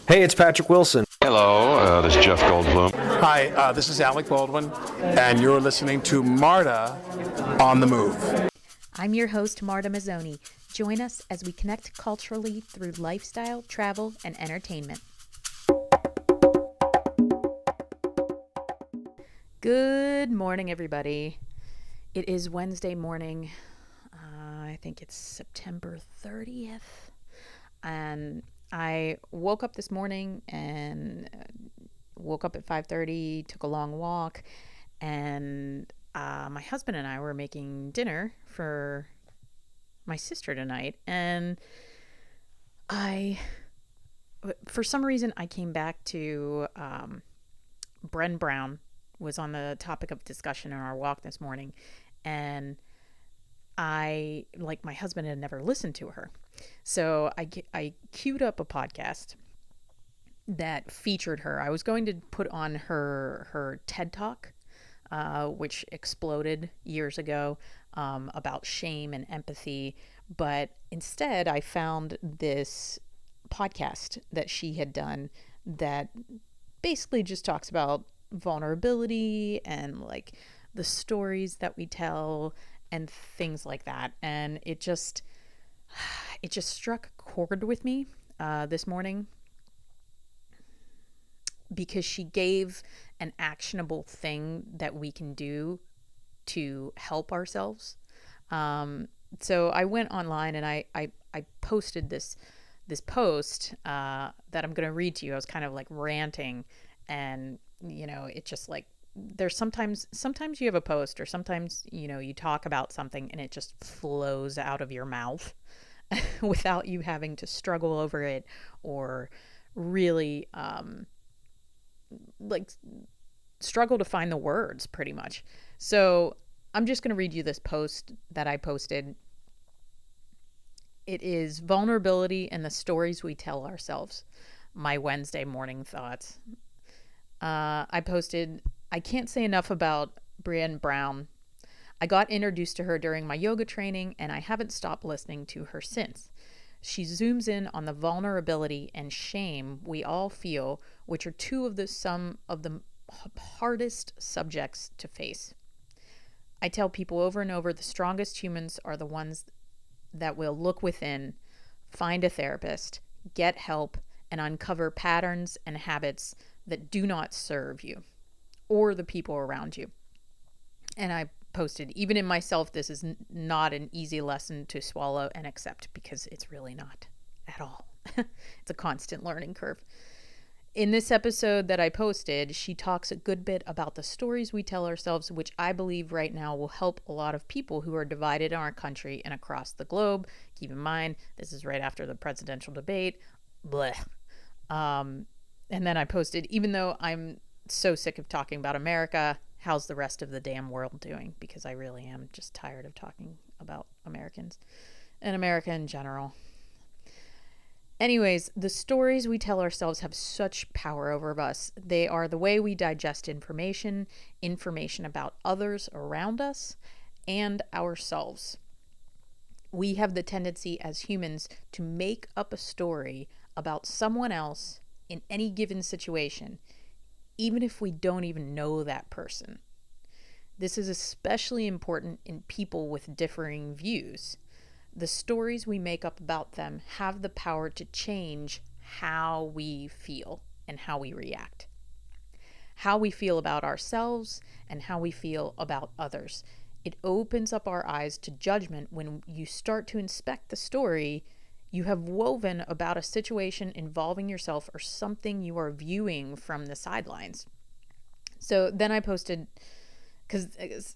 Hey, it's Patrick Wilson. Hello, this is Jeff Goldblum. Hi, this is Alec Baldwin, and you're listening to Marta on the Move. I'm your host, Marta Mazzoni. Join us as we connect culturally through lifestyle, travel, and entertainment. Good morning, everybody. It is Wednesday morning. I think it's September 30th. And I woke up this morning and woke up at 5:30, took a long walk, and my husband and I were making dinner for my sister tonight. And for some reason, I came back to Brene Brown was on the topic of discussion in our walk this morning. And my husband had never listened to her. So I queued up a podcast that featured her. I was going to put on her TED Talk, which exploded years ago, about shame and empathy. But instead, I found this podcast that she had done that basically just talks about vulnerability and like the stories that we tell and things like that. And it just struck a chord with me this morning, because she gave an actionable thing that we can do to help ourselves. So I went online and I posted this post that I'm going to read to you. I was kind of like ranting, and it just like, there's sometimes you have a post, or sometimes you talk about something and it just flows out of your mouth without you having to struggle over it or really struggle to find the words, pretty much. So I'm just going to read you this post that I posted. It is Vulnerability and the Stories We Tell Ourselves, my Wednesday morning thoughts. I posted, I can't say enough about Brene Brown. I got introduced to her during my yoga training, and I haven't stopped listening to her since. She zooms in on the vulnerability and shame we all feel, which are some of the hardest subjects to face. I tell people over and over, the strongest humans are the ones that will look within, find a therapist, get help, and uncover patterns and habits that do not serve you or the people around you. And I posted, even in myself, this is not an easy lesson to swallow and accept, because it's really not at all. It's a constant learning curve. In this episode that I posted, she talks a good bit about the stories we tell ourselves, which I believe right now will help a lot of people who are divided in our country and across the globe. Keep in mind, this is right after the presidential debate. Blech. And then I posted, even though I'm so sick of talking about America, how's the rest of the damn world doing? Because I really am just tired of talking about Americans and America in general. Anyways, the stories we tell ourselves have such power over us. They are the way we digest information about others around us and ourselves. We have the tendency as humans to make up a story about someone else in any given situation, even if we don't even know that person. This is especially important in people with differing views. The stories we make up about them have the power to change how we feel and how we react. How we feel about ourselves and how we feel about others. It opens up our eyes to judgment when you start to inspect the story you have woven about a situation involving yourself or something you are viewing from the sidelines. So then I posted, because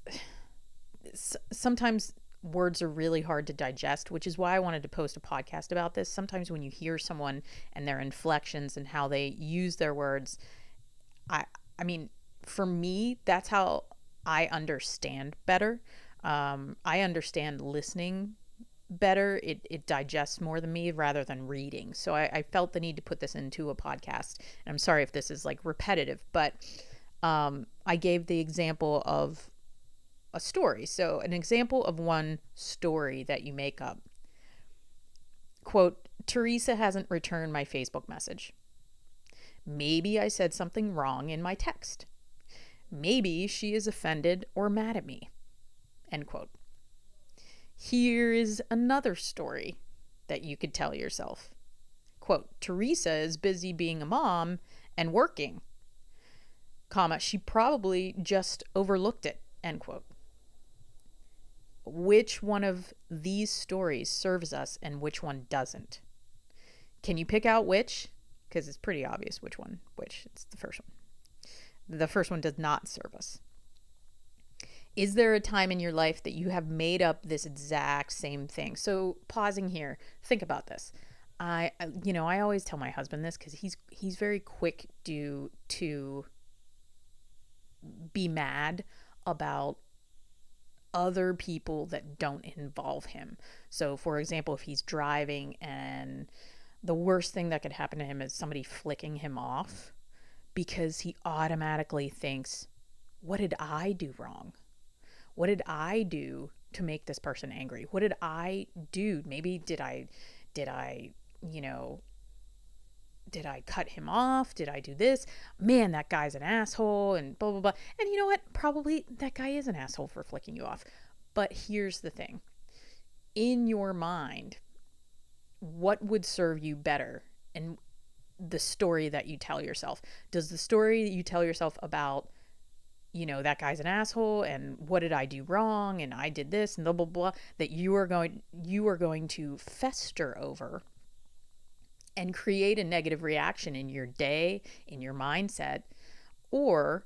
sometimes words are really hard to digest, which is why I wanted to post a podcast about this. Sometimes when you hear someone and their inflections and how they use their words, I mean, for me, that's how I understand better. I understand listening better. It digests more than me rather than reading. So I felt the need to put this into a podcast. And I'm sorry if this is like repetitive, but I gave the example of a story. So an example of one story that you make up. Quote, Teresa hasn't returned my Facebook message. Maybe I said something wrong in my text. Maybe she is offended or mad at me. End quote. Here is another story that you could tell yourself. Quote, Teresa is busy being a mom and working, comma, she probably just overlooked it, end quote. Which one of these stories serves us and which one doesn't? Can you pick out which? Because it's pretty obvious which. It's the first one. The first one does not serve us. Is there a time in your life that you have made up this exact same thing? So pausing here, think about this. I always tell my husband this because he's very quick to be mad about other people that don't involve him. So for example, if he's driving and the worst thing that could happen to him is somebody flicking him off, because he automatically thinks, what did I do wrong? What did I do to make this person angry? What did I do? Maybe did I cut him off? Did I do this? Man, that guy's an asshole and blah, blah, blah. And you know what? Probably that guy is an asshole for flicking you off. But here's the thing. In your mind, what would serve you better? And the story that you tell yourself. Does the story that you tell yourself about, that guy's an asshole and what did I do wrong and I did this and blah, blah, blah, that you are going to fester over and create a negative reaction in your day, in your mindset? Or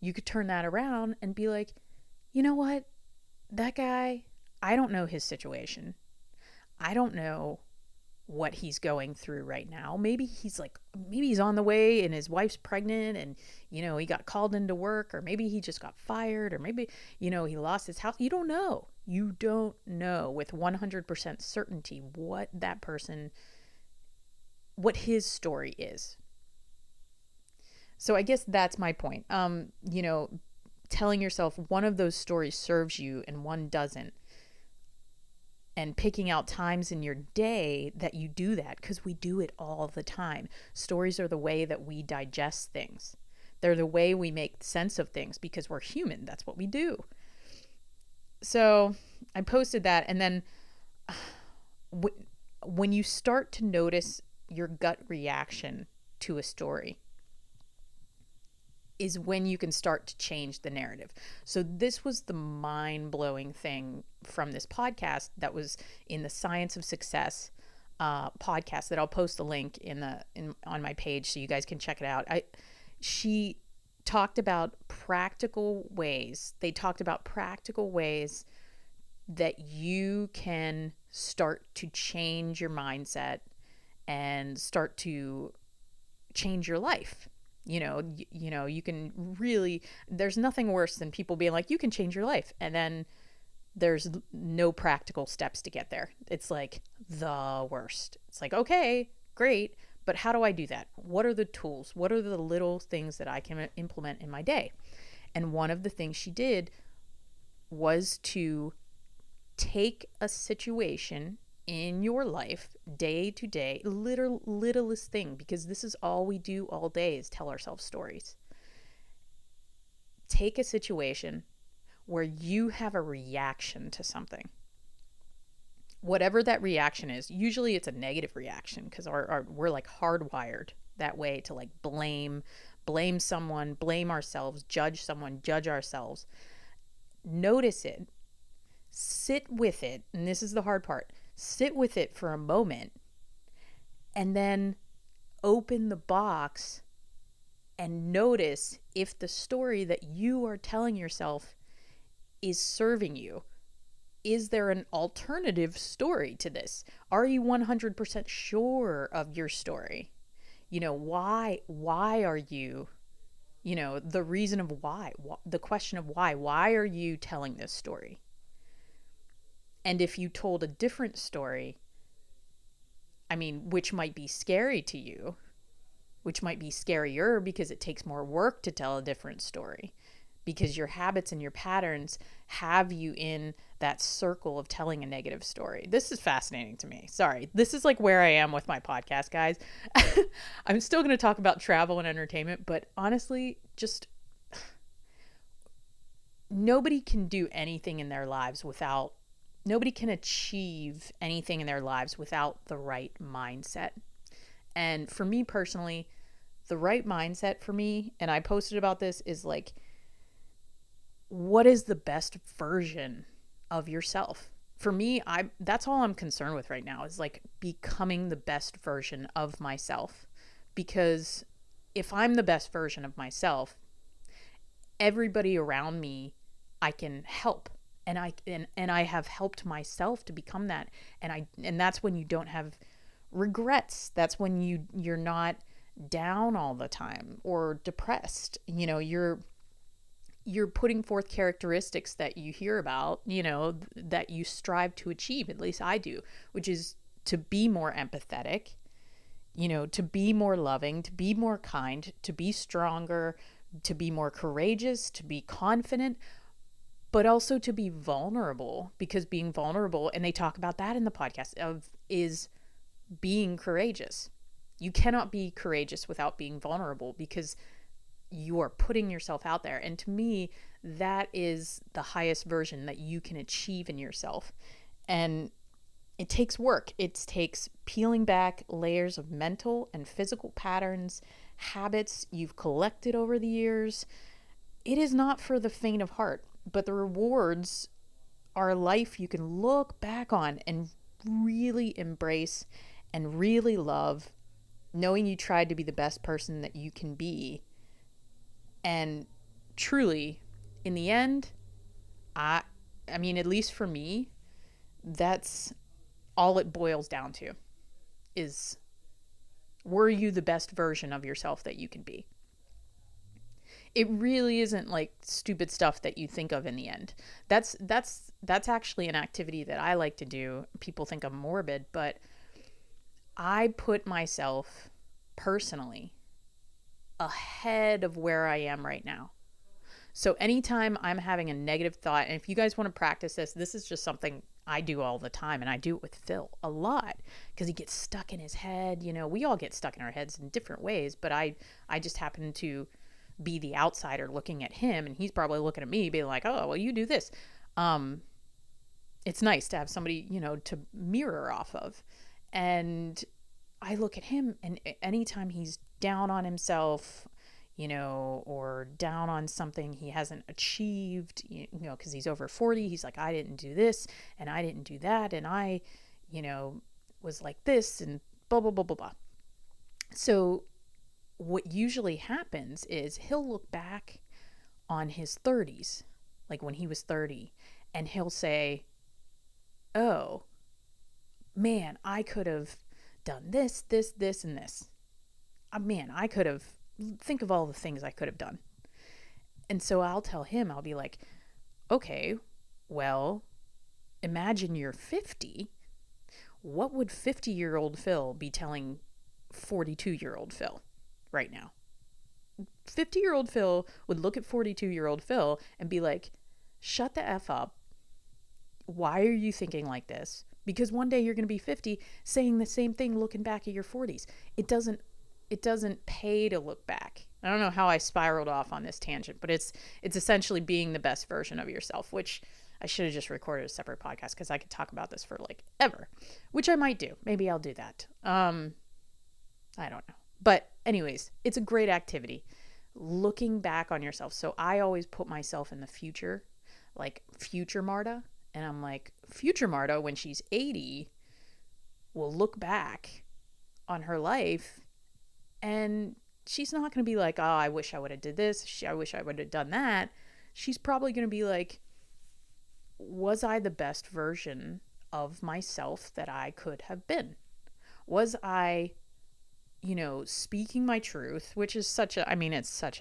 you could turn that around and be like, you know what? That guy, I don't know his situation. I don't know what he's going through right now. Maybe he's on the way and his wife's pregnant and, he got called into work, or maybe he just got fired, or maybe, he lost his house. You don't know. You don't know with 100% certainty what his story is. So I guess that's my point. Telling yourself one of those stories serves you and one doesn't. And picking out times in your day that you do that, because we do it all the time. Stories are the way that we digest things. They're the way we make sense of things because we're human. That's what we do. So I posted that. And then when you start to notice your gut reaction to a story is when you can start to change the narrative. So this was the mind-blowing thing from this podcast that was in the Science of Success podcast that I'll post the link on my page so you guys can check it out. She talked about practical ways. They talked about practical ways that you can start to change your mindset and start to change your life. You can really, there's nothing worse than people being like, you can change your life. And then there's no practical steps to get there. It's like the worst. It's like, okay, great. But how do I do that? What are the tools? What are the little things that I can implement in my day? And one of the things she did was to take a situation in your life, day to day, littlest thing, because this is all we do all day is tell ourselves stories. Take a situation where you have a reaction to something. Whatever that reaction is, usually it's a negative reaction because we're like hardwired that way to like blame someone, blame ourselves, judge someone, judge ourselves. Notice it, sit with it, and this is the hard part. Sit with it for a moment and then open the box and notice if the story that you are telling yourself is serving you. Is there an alternative story to this? Are you 100% sure of your story? Why are you, the reason of why, the question of why are you telling this story? And if you told a different story, which might be scary to you, which might be scarier because it takes more work to tell a different story, because your habits and your patterns have you in that circle of telling a negative story. This is fascinating to me. Sorry. This is like where I am with my podcast, guys. I'm still going to talk about travel and entertainment, but honestly, just nobody can do anything in their lives without, nobody can achieve anything in their lives without the right mindset. And for me personally, the right mindset for me, and I posted about this, is like, what is the best version of yourself? For me, that's all I'm concerned with right now, is like becoming the best version of myself. Because if I'm the best version of myself, everybody around me I can help. And I have helped myself to become that. And that's when you don't have regrets. That's when you're not down all the time or depressed. You're putting forth characteristics that you hear about, that you strive to achieve, at least I do, which is to be more empathetic, to be more loving, to be more kind, to be stronger, to be more courageous, to be confident, but also to be vulnerable, because being vulnerable, and they talk about that in the podcast, is being courageous. You cannot be courageous without being vulnerable, because you are putting yourself out there. And to me, that is the highest version that you can achieve in yourself. And it takes work. It takes peeling back layers of mental and physical patterns, habits you've collected over the years. It is not for the faint of heart, but the rewards are a life you can look back on and really embrace and really love, knowing you tried to be the best person that you can be. And truly, in the end, I mean, at least for me, that's all it boils down to, is, were you the best version of yourself that you can be? It really isn't like stupid stuff that you think of in the end. That's actually an activity that I like to do. People think I'm morbid, but I put myself personally ahead of where I am right now. So anytime I'm having a negative thought, and if you guys want to practice this is just something I do all the time, and I do it with Phil a lot, because he gets stuck in his head. We all get stuck in our heads in different ways, but I just happen to be the outsider looking at him, and he's probably looking at me being like, oh, well, you do this. It's nice to have somebody, to mirror off of. And I look at him, and anytime he's down on himself, or down on something he hasn't achieved, because he's over 40, he's like, I didn't do this and I didn't do that, and I, was like this, and blah, blah, blah, blah, blah. So what usually happens is he'll look back on his 30s, like when he was 30, and he'll say, oh, man, I could have done this, this, this, and this. Man, I could have, think of all the things I could have done. And so I'll tell him, I'll be like, okay, well, imagine you're 50. What would 50-year-old Phil be telling 42-year-old Phil right now? 50-year-old Phil would look at 42-year-old Phil and be like, shut the F up. Why are you thinking like this? Because one day you're going to be 50 saying the same thing looking back at your 40s. It doesn't pay to look back. I don't know how I spiraled off on this tangent, but it's essentially being the best version of yourself, which I should have just recorded a separate podcast, because I could talk about this for like ever, which I might do. Maybe I'll do that. I don't know. But anyways, it's a great activity, looking back on yourself. So I always put myself in the future, like future Marta. And I'm like, future Marta, when she's 80, will look back on her life, and she's not going to be like, oh, I wish I would have did this. I wish I would have done that. She's probably going to be like, was I the best version of myself that I could have been? Was I, speaking my truth, which is it's such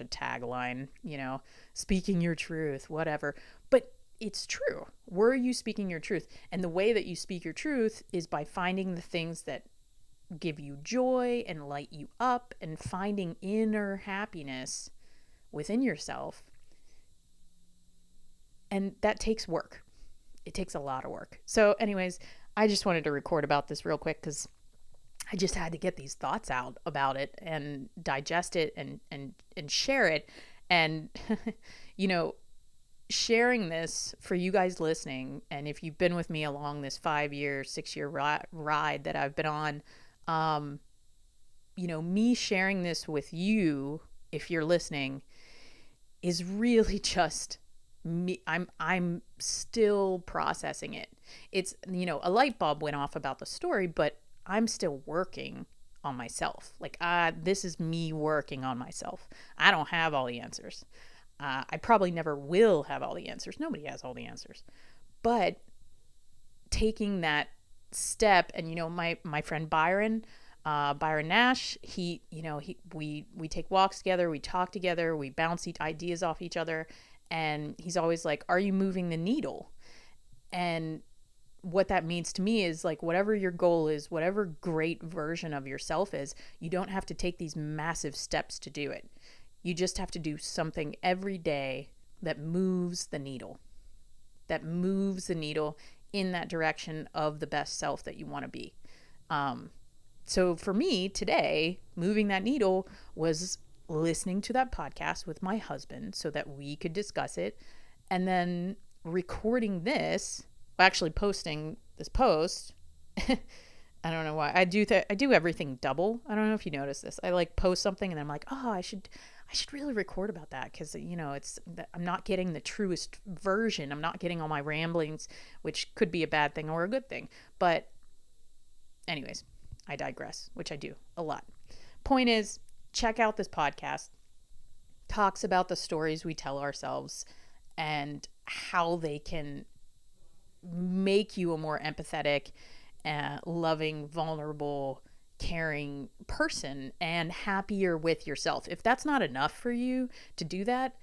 a tagline, speaking your truth, whatever. But it's true. Were you speaking your truth? And the way that you speak your truth is by finding the things that give you joy and light you up, and finding inner happiness within yourself. And that takes work. It takes a lot of work. So anyways, I just wanted to record about this real quick because I just had to get these thoughts out about it and digest it and share it. And, sharing this for you guys listening, and if you've been with me along this 5-year, 6-year ride that I've been on, me sharing this with you, if you're listening, is really just me. I'm still processing it. It's, a light bulb went off about the story, but I'm still working on myself. Like, this is me working on myself. I don't have all the answers. I probably never will have all the answers. Nobody has all the answers. But taking that step, and my friend Byron Nash, we take walks together, we talk together, we bounce ideas off each other, and he's always like, "Are you moving the needle?" And what that means to me is, like, whatever your goal is, whatever great version of yourself is, you don't have to take these massive steps to do it. You just have to do something every day that moves the needle in that direction of the best self that you want to be. So for me today, moving that needle was listening to that podcast with my husband so that we could discuss it, and then recording this, actually posting this post. I don't know why I do everything double. I don't know if you notice this. I like post something and then I'm like, oh, I should really record about that, because I'm not getting the truest version. I'm not getting all my ramblings, which could be a bad thing or a good thing. But anyways, I digress, which I do a lot. Point is, check out this podcast. Talks about the stories we tell ourselves and how they can make you a more empathetic, loving, vulnerable, caring person and happier with yourself. If that's not enough for you to do that,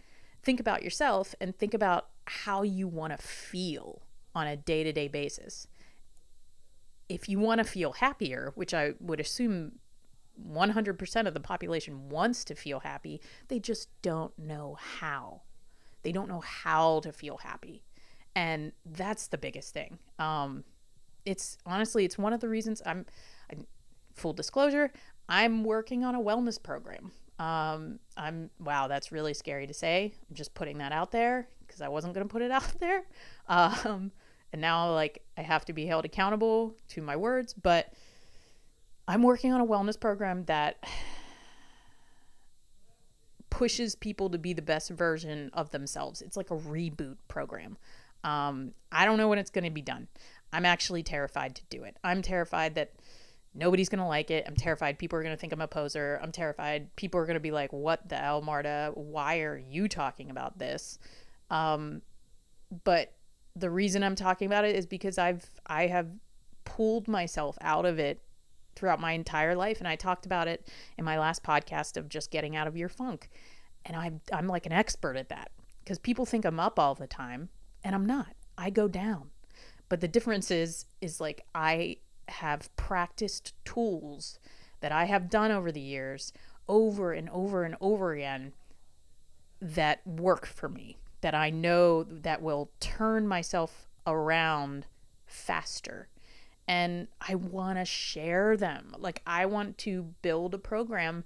think about yourself and think about how you want to feel on a day-to-day basis. If you want to feel happier, which I would assume 100% of the population wants to feel happy, they just don't know how. They don't know how to feel happy. And that's the biggest thing. It's one of the reasons full disclosure, I'm working on a wellness program. Wow, that's really scary to say. I'm just putting that out there because I wasn't going to put it out there. And now, like, I have to be held accountable to my words, but I'm working on a wellness program that pushes people to be the best version of themselves. It's like a reboot program. I don't know when it's going to be done. I'm actually terrified to do it. I'm terrified that nobody's going to like it. I'm terrified people are going to think I'm a poser. I'm terrified people are going to be like, what the hell, Marta? Why are you talking about this? But the reason I'm talking about it is because I have pulled myself out of it throughout my entire life. And I talked about it in my last podcast of just getting out of your funk. And I'm like an expert at that, because people think I'm up all the time and I'm not. I go down. But the difference is like, I have practiced tools that I have done over the years over and over and over again that work for me, that I know that will turn myself around faster. And I want to share them. Like, I want to build a program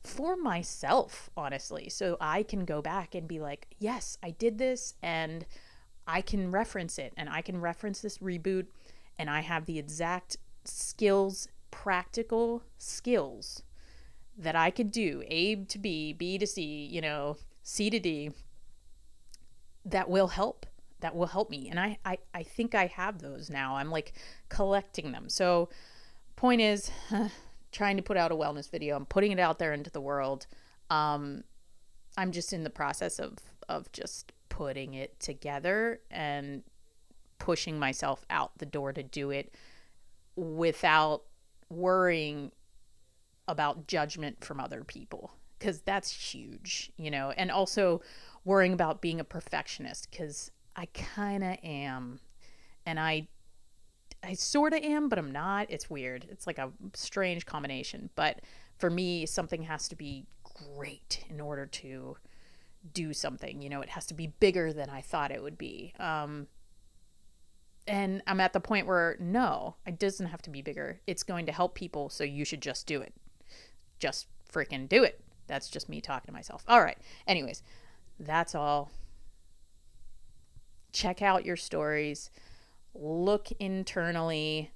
for myself, honestly, so I can go back and be like, yes, I did this, and I can reference it, and I can reference this reboot, and I have the exact skills, practical skills that I could do, A to B, B to C, C to D, that will help me. And I think I have those now. I'm like collecting them. So point is, trying to put out a wellness video. I'm putting it out there into the world. I'm just in the process of just putting it together and pushing myself out the door to do it without worrying about judgment from other people, because that's huge, and also worrying about being a perfectionist, because I kind of am, and I sort of am, but I'm not. It's weird. It's like a strange combination. But for me, something has to be great in order to do something. It has to be bigger than I thought it would be. And I'm at the point where, no, it doesn't have to be bigger. It's going to help people, so you should just do it. Just freaking do it. That's just me talking to myself. All right. Anyways, that's all. Check out your stories. Look internally,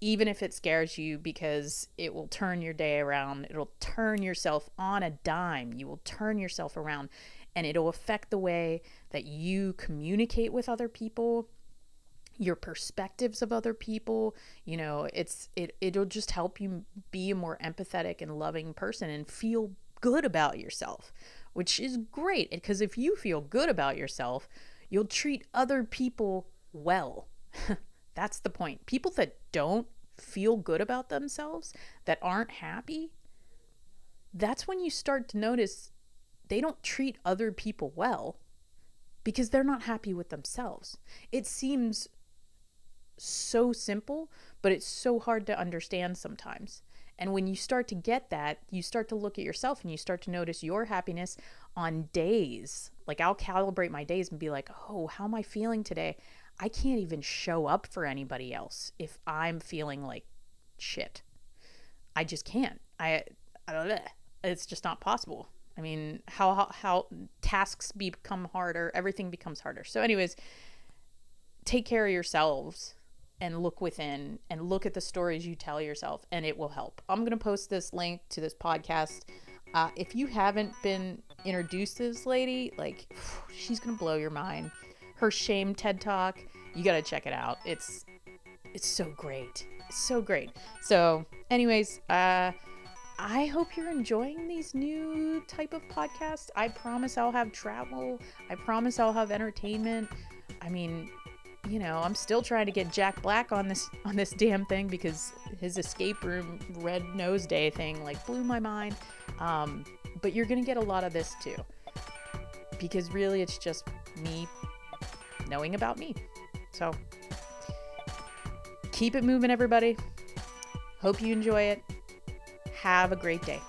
even if it scares you, because it will turn your day around. It'll turn yourself on a dime. You will turn yourself around, and it'll affect the way that you communicate with other people, your perspectives of other people. It'll just help you be a more empathetic and loving person and feel good about yourself, which is great, because if you feel good about yourself, you'll treat other people well. That's the point. People that don't feel good about themselves, that aren't happy, that's when you start to notice they don't treat other people well, because they're not happy with themselves. It seems so simple, but it's so hard to understand sometimes. And when you start to get that, you start to look at yourself and you start to notice your happiness on days. Like, I'll calibrate my days and be like, oh, how am I feeling today? I can't even show up for anybody else if I'm feeling like shit. I just can't. I don't know. It's just not possible. I mean, how tasks become harder, everything becomes harder. So anyways, take care of yourselves and look within and look at the stories you tell yourself, and it will help. I'm going to post this link to this podcast. If you haven't been introduced to this lady, like, she's going to blow your mind. Her shame TED Talk, you got to check it out. It's so great. It's so great. So anyways, I hope you're enjoying these new type of podcasts. I promise I'll have travel. I promise I'll have entertainment. I mean, I'm still trying to get Jack Black on this damn thing, because his escape room red nose day thing like blew my mind. But you're gonna get a lot of this too, because really it's just me knowing about me. So keep it moving, everybody. Hope you enjoy it. Have a great day.